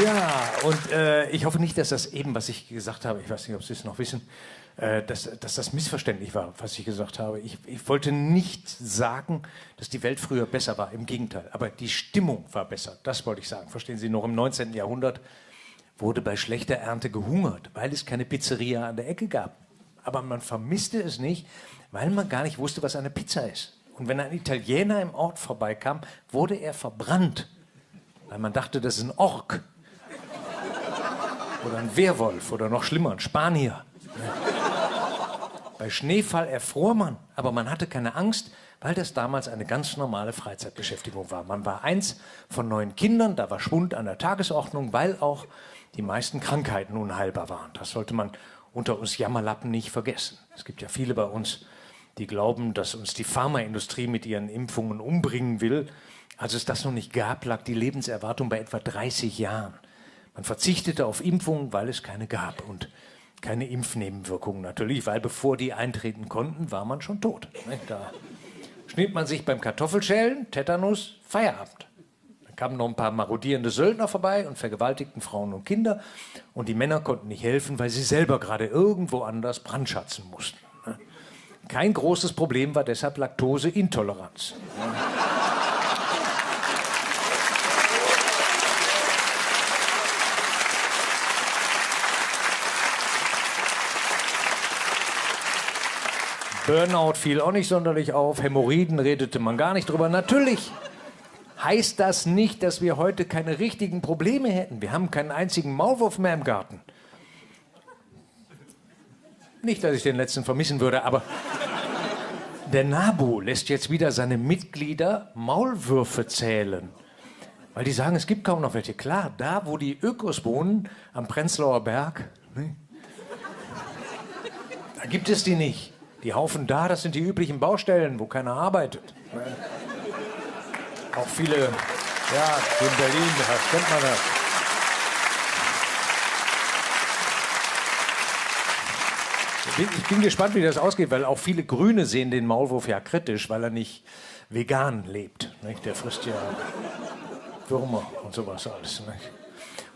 Ja, und ich hoffe nicht, dass das eben, was ich gesagt habe, ich weiß nicht, ob Sie es noch wissen, dass das missverständlich war, was ich gesagt habe. Ich wollte nicht sagen, dass die Welt früher besser war, im Gegenteil. Aber die Stimmung war besser, das wollte ich sagen. Verstehen Sie, noch im 19. Jahrhundert wurde bei schlechter Ernte gehungert, weil es keine Pizzeria an der Ecke gab. Aber man vermisste es nicht, weil man gar nicht wusste, was eine Pizza ist. Und wenn ein Italiener im Ort vorbeikam, wurde er verbrannt, weil man dachte, das ist ein Ork. Oder ein Werwolf oder noch schlimmer, ein Spanier. Bei Schneefall erfror man, aber man hatte keine Angst, weil das damals eine ganz normale Freizeitbeschäftigung war. Man war eins von 9 Kindern, da war Schwund an der Tagesordnung, weil auch die meisten Krankheiten unheilbar waren. Das sollte man unter uns Jammerlappen nicht vergessen. Es gibt ja viele bei uns, die glauben, dass uns die Pharmaindustrie mit ihren Impfungen umbringen will. Als es das noch nicht gab, lag die Lebenserwartung bei etwa 30 Jahren. Man verzichtete auf Impfungen, weil es keine gab und keine Impfnebenwirkungen natürlich, weil bevor die eintreten konnten, war man schon tot. Da schnitt man sich beim Kartoffelschälen, Tetanus, Feierabend. Dann kamen noch ein paar marodierende Söldner vorbei und vergewaltigten Frauen und Kinder. Und die Männer konnten nicht helfen, weil sie selber gerade irgendwo anders brandschatzen mussten. Kein großes Problem war deshalb Laktoseintoleranz. Burnout fiel auch nicht sonderlich auf, Hämorrhoiden redete man gar nicht drüber. Natürlich heißt das nicht, dass wir heute keine richtigen Probleme hätten. Wir haben keinen einzigen Maulwurf mehr im Garten. Nicht, dass ich den letzten vermissen würde, aber der NABU lässt jetzt wieder seine Mitglieder Maulwürfe zählen. Weil die sagen, es gibt kaum noch welche. Klar, da wo die Ökos wohnen, am Prenzlauer Berg, da gibt es die nicht. Die Haufen da, das sind die üblichen Baustellen, wo keiner arbeitet. Auch viele, ja, in Berlin, das kennt man das. Ich bin gespannt, wie das ausgeht, weil auch viele Grüne sehen den Maulwurf ja kritisch, weil er nicht vegan lebt. Nicht? Der frisst ja Würmer und sowas alles. Nicht?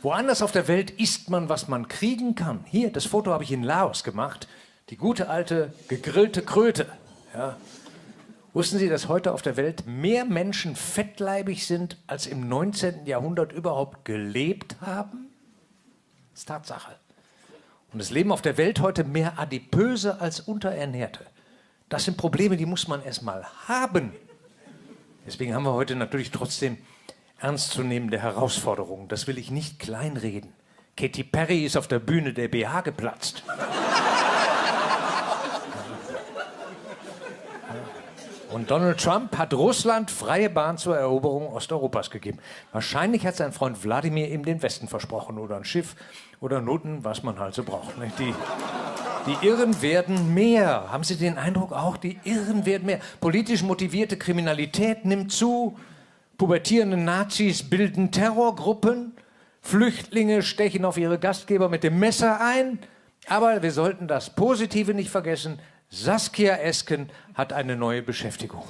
Woanders auf der Welt isst man, was man kriegen kann. Hier, das Foto habe ich in Laos gemacht. Die gute alte gegrillte Kröte. Ja. Wussten Sie, dass heute auf der Welt mehr Menschen fettleibig sind, als im 19. Jahrhundert überhaupt gelebt haben? Das ist Tatsache. Und es leben auf der Welt heute mehr Adipöse als Unterernährte. Das sind Probleme, die muss man erstmal haben. Deswegen haben wir heute natürlich trotzdem ernstzunehmende Herausforderungen. Das will ich nicht kleinreden. Katy Perry ist auf der Bühne der BH geplatzt. Und Donald Trump hat Russland freie Bahn zur Eroberung Osteuropas gegeben. Wahrscheinlich hat sein Freund Wladimir ihm den Westen versprochen oder ein Schiff oder Noten, was man halt so braucht. Die Irren werden mehr. Haben Sie den Eindruck auch? Die Irren werden mehr. Politisch motivierte Kriminalität nimmt zu. Pubertierende Nazis bilden Terrorgruppen. Flüchtlinge stechen auf ihre Gastgeber mit dem Messer ein. Aber wir sollten das Positive nicht vergessen. Saskia Esken hat eine neue Beschäftigung.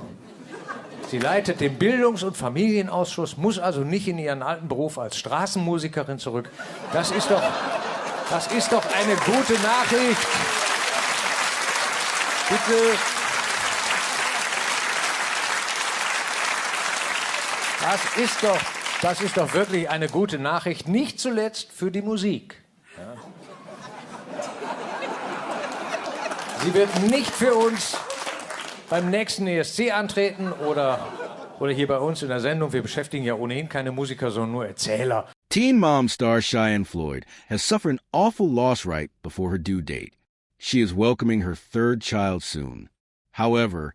Sie leitet den Bildungs- und Familienausschuss, muss also nicht in ihren alten Beruf als Straßenmusikerin zurück. Das ist doch eine gute Nachricht. Bitte. Das ist doch wirklich eine gute Nachricht, nicht zuletzt für die Musik. Ja. Sie wird nicht für uns beim nächsten ESC antreten oder hier bei uns in der Sendung. Wir beschäftigen ja ohnehin keine Musiker, sondern nur Erzähler. Teen Mom star Cheyenne Floyd has suffered an awful loss right before her due date. She is welcoming her 3rd child soon. However,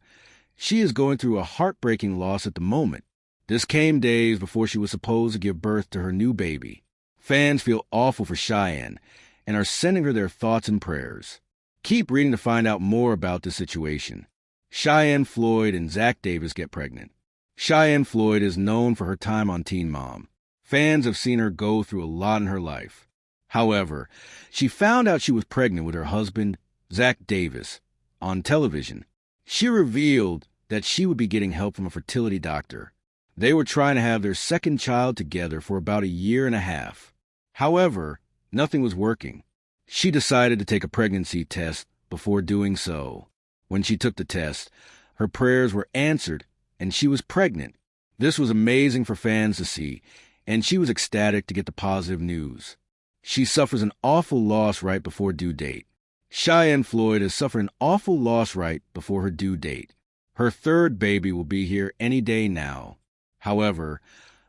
she is going through a heartbreaking loss at the moment. This came days before she was supposed to give birth to her new baby. Fans feel awful for Cheyenne and are sending her their thoughts and prayers. Keep reading to find out more about the situation. Cheyenne Floyd and Zach Davis get pregnant. Cheyenne Floyd is known for her time on Teen Mom. Fans have seen her go through a lot in her life. However, she found out she was pregnant with her husband, Zach Davis, on television. She revealed that she would be getting help from a fertility doctor. They were trying to have their 2nd child together for about a year and a half. However, nothing was working. She decided to take a pregnancy test before doing so. When she took the test, her prayers were answered, and she was pregnant. This was amazing for fans to see, and she was ecstatic to get the positive news. She suffers an awful loss right before due date. Cheyenne Floyd has suffered an awful loss right before her due date. Her third baby will be here any day now. However,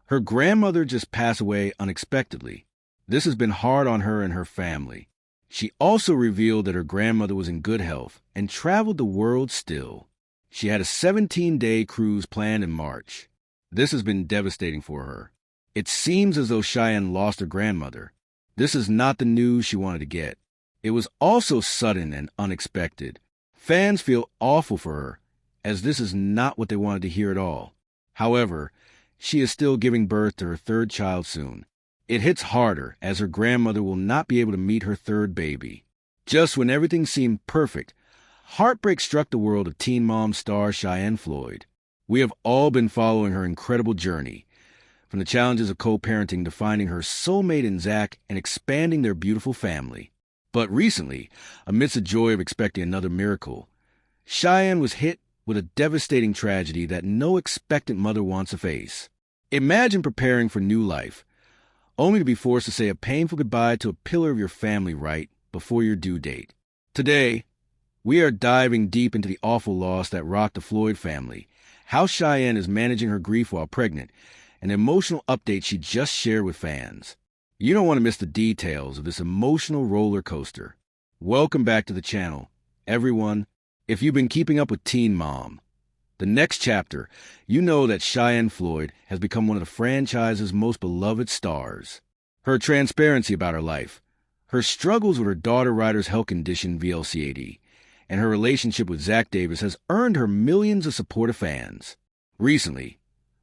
her grandmother just passed away unexpectedly. This has been hard on her and her family. She also revealed that her grandmother was in good health and traveled the world still. She had a 17-day cruise planned in March. This has been devastating for her. It seems as though Cheyenne lost her grandmother. This is not the news she wanted to get. It was also sudden and unexpected. Fans feel awful for her, as this is not what they wanted to hear at all. However, she is still giving birth to her third child soon. It hits harder, as her grandmother will not be able to meet her third baby. Just when everything seemed perfect, heartbreak struck the world of Teen Mom star Cheyenne Floyd. We have all been following her incredible journey, from the challenges of co-parenting to finding her soulmate in Zach and expanding their beautiful family. But recently, amidst the joy of expecting another miracle, Cheyenne was hit with a devastating tragedy that no expectant mother wants to face. Imagine preparing for new life, only to be forced to say a painful goodbye to a pillar of your family right before your due date. Today, we are diving deep into the awful loss that rocked the Floyd family, how Cheyenne is managing her grief while pregnant, and the emotional update she just shared with fans. You don't want to miss the details of this emotional roller coaster. Welcome back to the channel, everyone. If you've been keeping up with Teen Mom, the next chapter, you know that Cheyenne Floyd has become one of the franchise's most beloved stars. Her transparency about her life, her struggles with her daughter Ryder's health condition VLCAD, and her relationship with Zach Davis has earned her millions of supportive fans. Recently,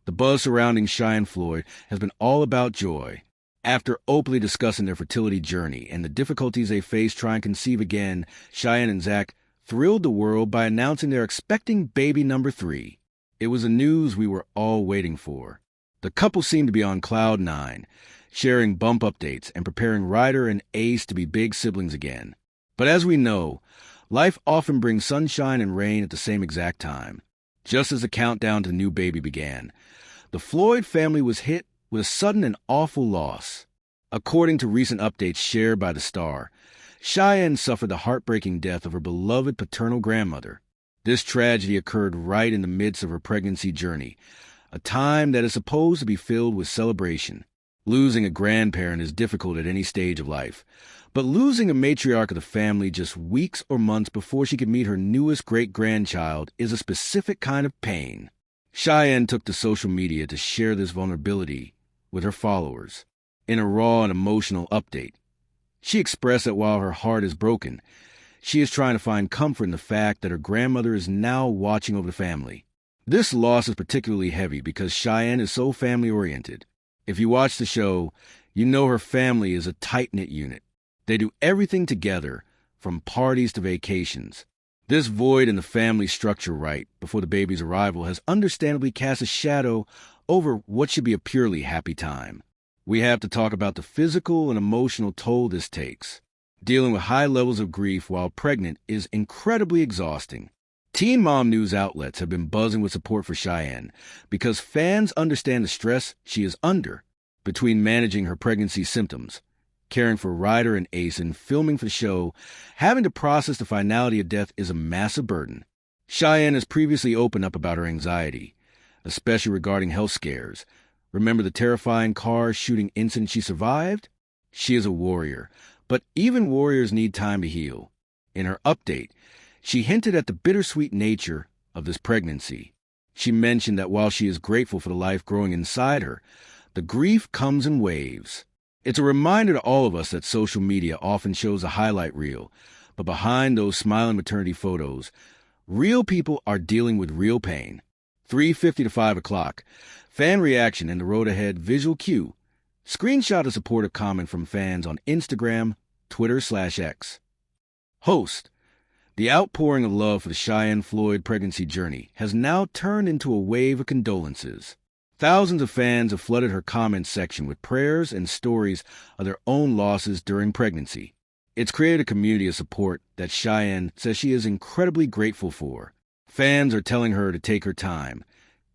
the buzz surrounding Cheyenne Floyd has been all about joy. After openly discussing their fertility journey and the difficulties they face trying to conceive again, Cheyenne and Zach thrilled the world by announcing they're expecting baby number 3. It was the news we were all waiting for. The couple seemed to be on cloud 9, sharing bump updates and preparing Ryder and Ace to be big siblings again. But as we know, life often brings sunshine and rain at the same exact time. Just as the countdown to the new baby began, the Floyd family was hit with a sudden and awful loss. According to recent updates shared by the star, Cheyenne suffered the heartbreaking death of her beloved paternal grandmother. This tragedy occurred right in the midst of her pregnancy journey, a time that is supposed to be filled with celebration. Losing a grandparent is difficult at any stage of life, but losing a matriarch of the family just weeks or months before she could meet her newest great-grandchild is a specific kind of pain. Cheyenne took to social media to share this vulnerability with her followers. In a raw and emotional update, she expressed that while her heart is broken, she is trying to find comfort in the fact that her grandmother is now watching over the family. This loss is particularly heavy because Cheyenne is so family-oriented. If you watch the show, you know her family is a tight-knit unit. They do everything together, from parties to vacations. This void in the family structure right before the baby's arrival has understandably cast a shadow over what should be a purely happy time. We have to talk about the physical and emotional toll this takes. Dealing with high levels of grief while pregnant is incredibly exhausting. Teen Mom news outlets have been buzzing with support for Cheyenne because fans understand the stress she is under between managing her pregnancy symptoms, caring for Ryder and Ace, and filming for the show. Having to process the finality of death is a massive burden. Cheyenne has previously opened up about her anxiety, especially regarding health scares. Remember the terrifying car shooting incident she survived? She is a warrior, but even warriors need time to heal. In her update, she hinted at the bittersweet nature of this pregnancy. She mentioned that while she is grateful for the life growing inside her, the grief comes in waves. It's a reminder to all of us that social media often shows a highlight reel, but behind those smiling maternity photos, real people are dealing with real pain. 3:50 to 5 o'clock. Fan reaction and the road ahead visual cue. Screenshot a supportive comment from fans on Instagram, Twitter/X. Host. The outpouring of love for the Cheyenne Floyd pregnancy journey has now turned into a wave of condolences. Thousands of fans have flooded her comments section with prayers and stories of their own losses during pregnancy. It's created a community of support that Cheyenne says she is incredibly grateful for. Fans are telling her to take her time,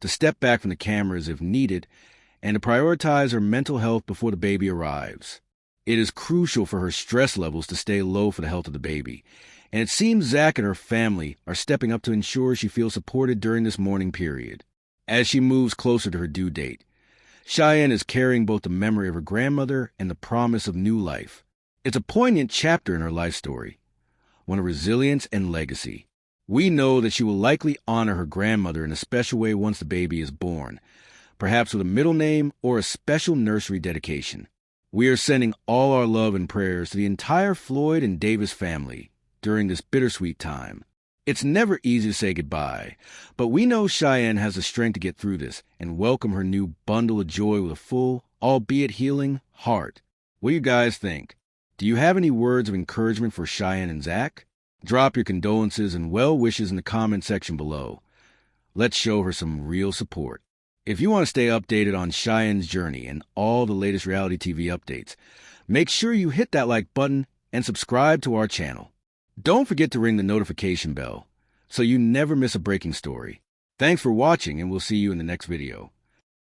to step back from the cameras if needed, and to prioritize her mental health before the baby arrives. It is crucial for her stress levels to stay low for the health of the baby, and it seems Zach and her family are stepping up to ensure she feels supported during this mourning period. As she moves closer to her due date, Cheyenne is carrying both the memory of her grandmother and the promise of new life. It's a poignant chapter in her life story, one of resilience and legacy. We know that she will likely honor her grandmother in a special way once the baby is born, perhaps with a middle name or a special nursery dedication. We are sending all our love and prayers to the entire Floyd and Davis family during this bittersweet time. It's never easy to say goodbye, but we know Cheyenne has the strength to get through this and welcome her new bundle of joy with a full, albeit healing, heart. What do you guys think? Do you have any words of encouragement for Cheyenne and Zach? Drop your condolences and well wishes in the comment section below. Let's show her some real support. If you want to stay updated on Cheyenne's journey and all the latest reality TV updates, make sure you hit that like button and subscribe to our channel. Don't forget to ring the notification bell so you never miss a breaking story. Thanks for watching, and we'll see you in the next video.